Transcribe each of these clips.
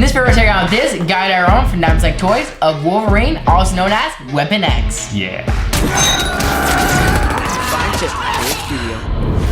this video, we're checking out this guy Diorama from Diamond Select Toys of Wolverine, also known as Weapon X. Yeah.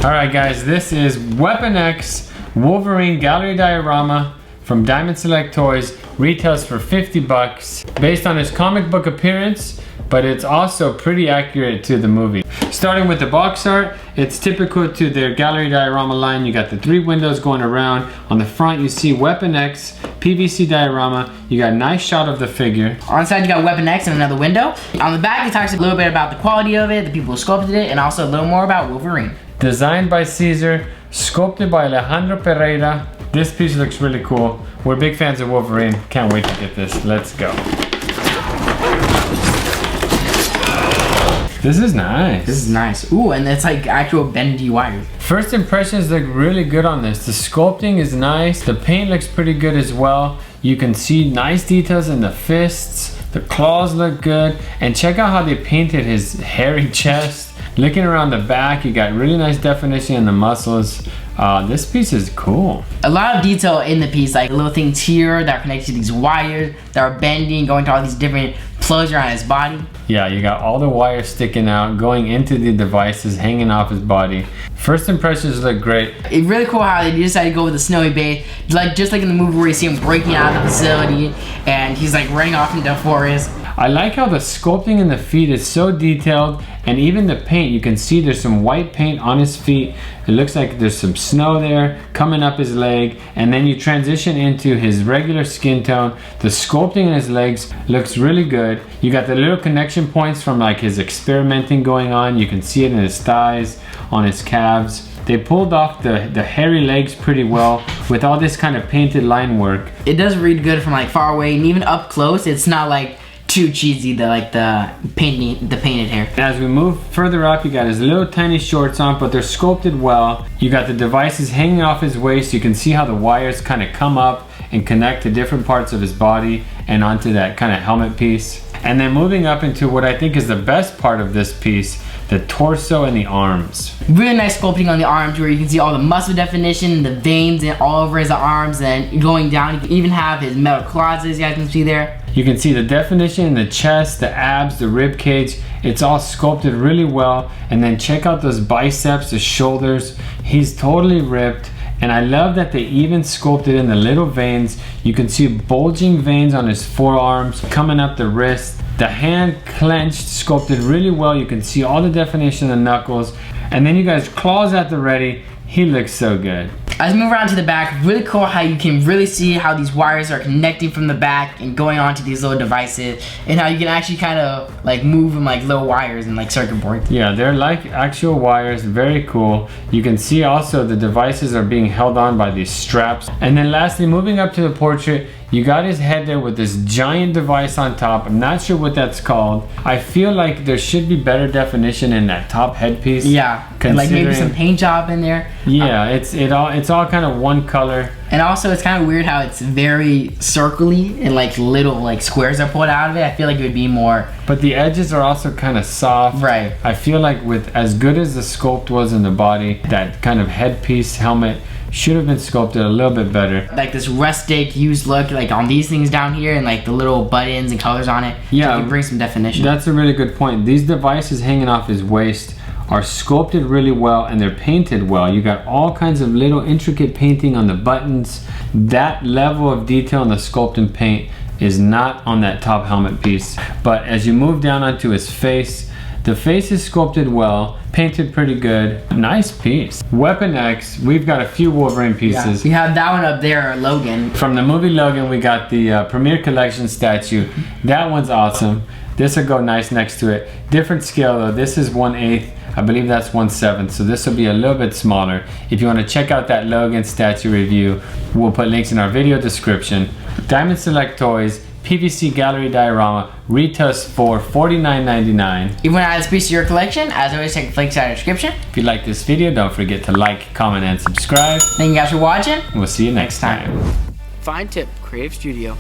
Alright guys, this is Weapon X Wolverine Gallery Diorama from Diamond Select Toys. Retails for 50 bucks. Based on his comic book appearance, but it's also pretty accurate to the movie. Starting with the box art, it's typical to their Gallery Diorama line. You got the 3 windows going around. On the front you see Weapon X, PVC diorama. You got a nice shot of the figure. On the side you got Weapon X and another window. On the back it talks a little bit about the quality of it, the people who sculpted it, and also a little more about Wolverine. Designed by Caesar, sculpted by Alejandro Pereira. This piece looks really cool. We're big fans of Wolverine. Can't wait to get this. Let's go. This is nice. This is nice. Ooh, and it's like actual bendy wires. First impressions look really good on this. The sculpting is nice. The paint looks pretty good as well. You can see nice details in the fists. The claws look good. And check out how they painted his hairy chest. Looking around the back, you got really nice definition in the muscles. This piece is cool. A lot of detail in the piece, like little things here that are connected to these wires that are bending, going to all these different plugs around his body. Yeah, you got all the wires sticking out, going into the devices, hanging off his body. First impressions look great. It's really cool how they decided to go with the snowy base, like just like in the movie where you see him breaking out of the facility and he's like running off into the forest. I like how the sculpting in the feet is so detailed, and even the paint, you can see there's some white paint on his feet. It looks like there's some snow there coming up his leg, and then you transition into his regular skin tone. The sculpting in his legs looks really good. You got the little connection points from like his experimenting going on. You can see it in his thighs, on his calves. They pulled off the hairy legs pretty well with all this kind of painted line work. It does read good from like far away, and even up close, it's not like too cheesy, the painted hair. As we move further up, you got his little tiny shorts on, but they're sculpted well. You got the devices hanging off his waist. You can see how the wires kind of come up and connect to different parts of his body and onto that kind of helmet piece. And then moving up into what I think is the best part of this piece, the torso and the arms. Really nice sculpting on the arms where you can see all the muscle definition, the veins and all over his arms, and going down you can even have his metal claws, as you guys can see there. You can see the definition in the chest, the abs, the rib cage. It's all sculpted really well. And then check out those biceps, the shoulders. He's totally ripped. And I love that they even sculpted in the little veins. You can see bulging veins on his forearms, coming up the wrist. The hand clenched, sculpted really well. You can see all the definition of the knuckles. And then you guys, claws at the ready. He looks so good. As we move around to the back, really cool how you can really see how these wires are connecting from the back and going onto these little devices, and how you can actually kind of like move them like little wires and like circuit boards. Yeah, they're like actual wires, very cool. You can see also the devices are being held on by these straps. And then lastly, moving up to the portrait, you got his head there with this giant device on top. I'm not sure what that's called. I feel like there should be better definition in that top headpiece. Yeah, and like maybe some paint job in there. Yeah, it's all kind of one color. And also it's kind of weird how it's very circly and like little like squares are pulled out of it. I feel like it would be more. But the edges are also kind of soft. Right. I feel like with as good as the sculpt was in the body, that kind of headpiece helmet should have been sculpted a little bit better. Like this rustic used look like on these things down here and like the little buttons and colors on it. Yeah, so you can bring some definition. That's a really good point. These devices hanging off his waist are sculpted really well and they're painted well. You got all kinds of little intricate painting on the buttons. That level of detail in the sculpt and paint is not on that top helmet piece. But as you move down onto his face, the face is sculpted well, painted pretty good. Nice piece. Weapon X, we've got a few Wolverine pieces. Yeah, we have that one up there, Logan. From the movie Logan, we got the Premier Collection statue. That one's awesome. This will go nice next to it. Different scale though, this is 1/8. I believe that's 1/7, so this will be a little bit smaller. If you want to check out that Logan statue review, we'll put links in our video description. Diamond Select Toys, PVC Gallery Diorama, retails for $49.99. If you want to add this piece to your collection, as always, check the links in the description. If you like this video, don't forget to like, comment, and subscribe. Thank you guys for watching. We'll see you next time. Fine Tip Creative Studio.